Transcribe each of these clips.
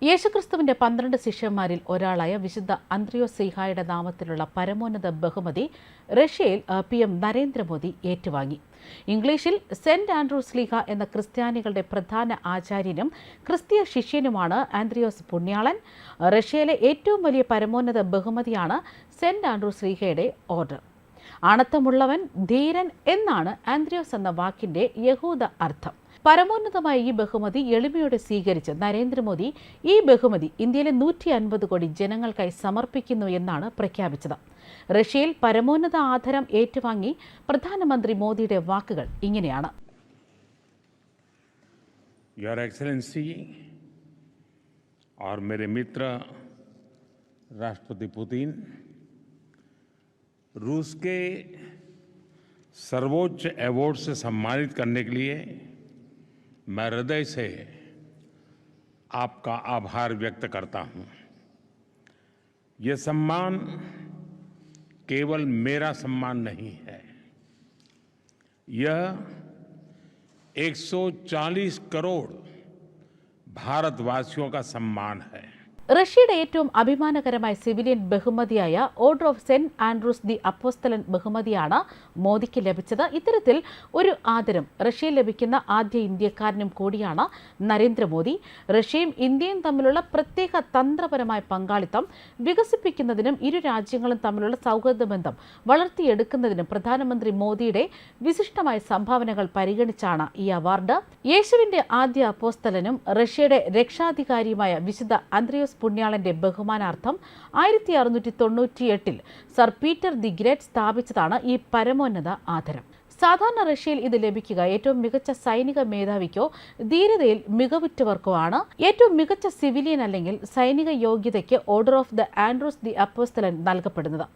യേശുക്രിസ്തുവിന്റെ 12 ശിഷ്യന്മാരിൽ ഒരാളായ വിശുദ്ധ അന്ത്രയോസ് ശ്ലീഹായുടെ നാമത്തിലുള്ള പരമോന്നത ബഹുമതി റഷ്യയിൽ PM നരേന്ദ്രമോദി ഏറ്റുവാങ്ങി. ഇംഗ്ലീഷിൽ സെന്റ് ആൻഡ്രൂസ് ശ്ലീഹ എന്ന ക്രിസ്ത്യാനികളുടെ പ്രധാന ആചാര്യനും ക്രിസ്തീയ ശിഷ്യനുമാണ് ആന്ത്രിയോസ് പുണ്യാളൻ. റഷ്യയിലെ ഏറ്റവും വലിയ പരമോന്നത ബഹുമതിയാണ് സെന്റ് ആൻഡ്രൂസ് ശ്ലീഹയുടെ ഓർഡർ. ആണത്തമുള്ളവൻ, ധീരൻ എന്നാണ് ആന്ത്രിയോസ് എന്ന വാക്കിന്റെ യഹൂദ അർത്ഥം. പരമോന്നതമായ ഈ ബഹുമതി എളിമയോടെ സ്വീകരിച്ച് നരേന്ദ്രമോദി ഈ ബഹുമതി ഇന്ത്യയിലെ 150 കോടി ജനങ്ങൾക്കായി സമർപ്പിക്കുന്നു എന്നാണ് പ്രഖ്യാപിച്ചത്. റഷ്യയിൽ പരമോന്നത ആദരം ഏറ്റുവാങ്ങി പ്രധാനമന്ത്രി മോദിയുടെ വാക്കുകൾ ഇങ്ങനെയാണ്. യുവർ എക്സലൻസി और मेरे मित्र राष्ट्रपति पुतिन रूस के सर्वोच्च अवार्ड से सम्मानित करने के लिए मैं हृदय से आपका आभार व्यक्त करता हूं। यह सम्मान केवल मेरा सम्मान नहीं है, यह 140 करोड़ भारतवासियों का सम्मान है. റഷ്യയുടെ ഏറ്റവും അഭിമാനകരമായ സിവിലിയൻ ബഹുമതിയായ order of Saint Andrew's the അപ്പോസ്തലൻ ബഹുമതിയാണ് മോദിക്ക് ലഭിച്ചത്. ഇത്തരത്തിൽ ഒരു ആദരം റഷ്യയിൽ ലഭിക്കുന്ന ആദ്യ ഇന്ത്യക്കാരനും കൂടിയാണ് നരേന്ദ്രമോദി. റഷ്യയും ഇന്ത്യയും തമ്മിലുള്ള പ്രത്യേക തന്ത്രപരമായ പങ്കാളിത്തം വികസിപ്പിക്കുന്നതിനും ഇരു രാജ്യങ്ങളും തമ്മിലുള്ള സൗഹൃദ ബന്ധം വളർത്തിയെടുക്കുന്നതിനും പ്രധാനമന്ത്രി മോദിയുടെ വിശിഷ്ടമായ സംഭാവനകൾ പരിഗണിച്ചാണ് ഈ അവാർഡ്. യേശുവിന്റെ ആദ്യ അപ്പോസ്തലനും റഷ്യയുടെ രക്ഷാധികാരിയുമായ വിശുദ്ധ അന്ത്രയോസ് പുണ്യാളന്റെ ബഹുമാനാർത്ഥം 1698 സർ പീറ്റർ ദി ഗ്രേറ്റ് സ്ഥാപിച്ചതാണ് ഈ പരമോന്നത ആദരം. സാധാരണ റഷ്യയിൽ ഇത് ലഭിക്കുക ഏറ്റവും മികച്ച സൈനിക മേധാവിക്കോ ധീരതയിൽ മികവുറ്റവർക്കോ ആണ്. ഏറ്റവും മികച്ച സിവിലിയൻ അല്ലെങ്കിൽ സൈനിക യോഗ്യതയ്ക്ക് order of the Andrews the അപ്പോസ്തലൻ നൽകപ്പെടുന്നത്.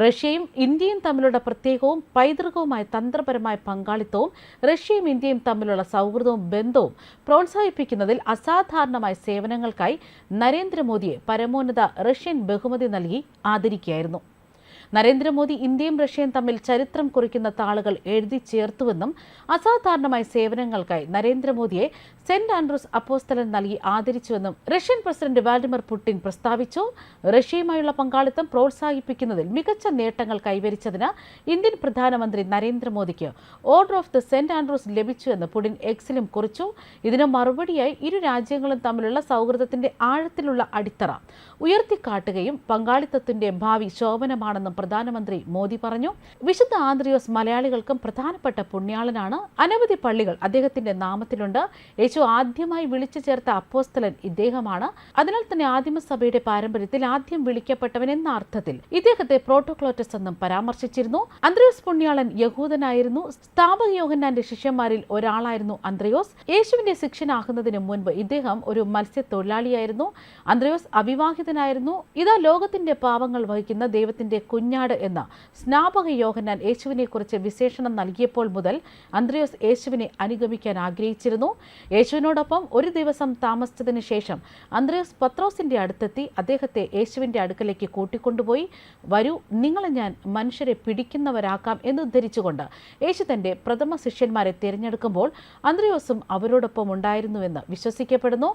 റഷ്യയും ഇന്ത്യയും തമ്മിലുള്ള പ്രത്യേകവും പൈതൃകവുമായ തന്ത്രപരമായ പങ്കാളിത്തവും റഷ്യയും ഇന്ത്യയും തമ്മിലുള്ള സൗഹൃദവും ബന്ധവും പ്രോത്സാഹിപ്പിക്കുന്നതിൽ അസാധാരണമായ സേവനങ്ങൾക്കായി നരേന്ദ്രമോദിയെ പരമോന്നത റഷ്യൻ ബഹുമതി നൽകി ആദരിക്കുകയായിരുന്നു. നരേന്ദ്രമോദി ഇന്ത്യയും റഷ്യയും തമ്മിൽ ചരിത്രം കുറിക്കുന്ന താളുകൾ എഴുതി ചേർത്തുവെന്നും അസാധാരണമായ സേവനങ്ങൾക്കായി നരേന്ദ്രമോദിയെ സെന്റ് ആൻഡ്രൂസ് അപ്പോസ്തലൻ നൽകി ആദരിച്ചുവെന്നും റഷ്യൻ പ്രസിഡന്റ് വ്ളാഡിമിർ പുടിൻ പ്രസ്താവിച്ചു. റഷ്യയുമായുള്ള പങ്കാളിത്തം പ്രോത്സാഹിപ്പിക്കുന്നതിൽ മികച്ച നേട്ടങ്ങൾ കൈവരിച്ചതിന് ഇന്ത്യൻ പ്രധാനമന്ത്രി നരേന്ദ്രമോദിക്ക് order of the Saint Andrew's ലഭിച്ചുവെന്ന് പുടിൻ എക്സിലും കുറിച്ചു. ഇതിന് മറുപടിയായി ഇരു രാജ്യങ്ങളും തമ്മിലുള്ള സൗഹൃദത്തിന്റെ ആഴത്തിലുള്ള അടിത്തറ ഉയർത്തിക്കാട്ടുകയും പങ്കാളിത്തത്തിന്റെ ഭാവി ശോഭനമാണെന്നും പ്രധാനമന്ത്രി മോദി പറഞ്ഞു. വിശുദ്ധ ആന്ത്രിയോസ് മലയാളികൾക്കും പ്രധാനപ്പെട്ട പുണ്യാളനാണ്. അനവധി പള്ളികൾ അദ്ദേഹത്തിന്റെ നാമത്തിലുണ്ട്. യേശു ആദ്യമായി വിളിച്ചു ചേർത്ത അപ്പോസ്തലൻ ഇദ്ദേഹമാണ്. അതിനാൽ തന്നെ ആദിമസഭയുടെ പാരമ്പര്യത്തിൽ ആദ്യം വിളിക്കപ്പെട്ടവൻ എന്ന അർത്ഥത്തിൽ ഇദ്ദേഹത്തെ പ്രോട്ടോക്ലോറ്റസ് എന്നും പരാമർശിച്ചിരുന്നു. അന്ത്രയോസ് പുണ്യാളൻ യഹൂദനായിരുന്നു. സ്ഥാപക യോഹന്നാന്റെ ശിഷ്യന്മാരിൽ ഒരാളായിരുന്നു അന്ത്രയോസ്. യേശുവിന്റെ ശിഷ്യനാകുന്നതിന് മുൻപ് ഇദ്ദേഹം ഒരു മത്സ്യത്തൊഴിലാളിയായിരുന്നു. അന്ത്രയോസ് അവിവാഹിതനായിരുന്നു. ഇതാ ലോകത്തിന്റെ പാപങ്ങൾ വഹിക്കുന്ന ദൈവത്തിന്റെ കുഞ്ഞാട് എന്ന സ്നാപക യോഹന്നാൻ യേശുവിനെ കുറിച്ച് വിശേഷണം നൽകിയപ്പോൾ മുതൽ അന്ത്രയോസ് യേശുവിനെ അനുഗമിക്കാൻ ആഗ്രഹിച്ചിരുന്നു. യേശുവിനോടൊപ്പം ഒരു ദിവസം താമസിച്ചതിന് ശേഷം അന്ത്രയോസ് പത്രോസിന്റെ അടുത്തെത്തി അദ്ദേഹത്തെ യേശുവിന്റെ അടുക്കലേക്ക് കൂട്ടിക്കൊണ്ടുപോയി. വരൂ, നിങ്ങളെ ഞാൻ മനുഷ്യരെ പിടിക്കുന്നവരാക്കാം എന്ന് ഉദ്ധരിച്ചുകൊണ്ട് യേശു തന്റെ പ്രഥമ ശിഷ്യന്മാരെ തിരഞ്ഞെടുക്കുമ്പോൾ അന്ത്രയോസും അവരോടൊപ്പം ഉണ്ടായിരുന്നുവെന്ന് വിശ്വസിക്കപ്പെടുന്നു.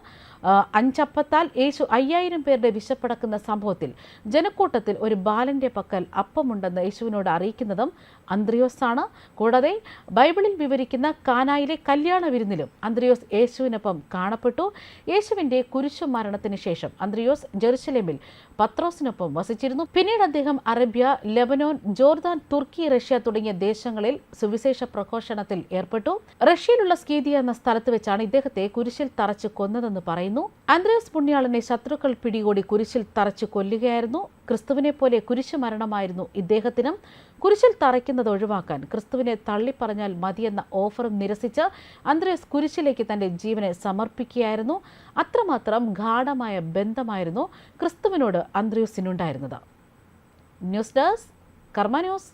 5 അപ്പത്താൽ യേശു 5000 പേരുടെ വിശപ്പടക്കുന്ന സംഭവത്തിൽ ജനക്കൂട്ടത്തിൽ ഒരു ബാലന്റെ പക്കൽ അപ്പമുണ്ടെന്ന് യേശുവിനോട് അറിയിക്കുന്നതും അന്ത്രയോസാണ്. കൂടാതെ ബൈബിളിൽ വിവരിക്കുന്ന കാനായിലെ കല്യാണ വിരുന്നിലും അന്ത്രയോസ് യേശുവിനൊപ്പം കാണപ്പെട്ടു. യേശുവിന്റെ കുരിശുമരണത്തിന് ശേഷം അന്ത്രയോസ് ജെറുസലേമിൽ പത്രോസിനൊപ്പം വസിച്ചിരുന്നു. പിന്നീട് അദ്ദേഹം അറേബ്യ, ലെബനോൻ, ജോർദാൻ, തുർക്കി, റഷ്യ തുടങ്ങിയ ദേശങ്ങളിൽ സുവിശേഷ പ്രഘോഷണത്തിൽ ഏർപ്പെട്ടു. റഷ്യയിലുള്ള സ്കീദിയ എന്ന സ്ഥലത്ത് വെച്ചാണ് ഇദ്ദേഹത്തെ കുരിശിൽ തറച്ച് കൊന്നതെന്ന് പറയുന്നു. അന്ത്രയോസ് പുണ്യാളനെ ശത്രുക്കൾ പിടികൂടി കുരിശിൽ തറച്ച് കൊല്ലുകയായിരുന്നു. ക്രിസ്തുവിനെ പോലെ കുരിശുമരണമായിരുന്നു ഇദ്ദേഹത്തിനും. കുരിശിൽ തറയ്ക്കുന്നത് ഒഴിവാക്കാൻ ക്രിസ്തുവിനെ തള്ളിപ്പറഞ്ഞാൽ മതിയെന്ന ഓഫറും നിരസിച്ച് അന്ത്രയോസ് കുരിശിലേക്ക് തന്റെ ജീവനെ സമർപ്പിക്കുകയായിരുന്നു. അത്രമാത്രം ഗാഢമായ ബന്ധമായിരുന്നു ക്രിസ്തുവിനോട് അന്ത്രയോസിനുണ്ടായിരുന്നത്. ന്യൂസ് ഡെസ്ക് കർമ്മ ന്യൂസ്.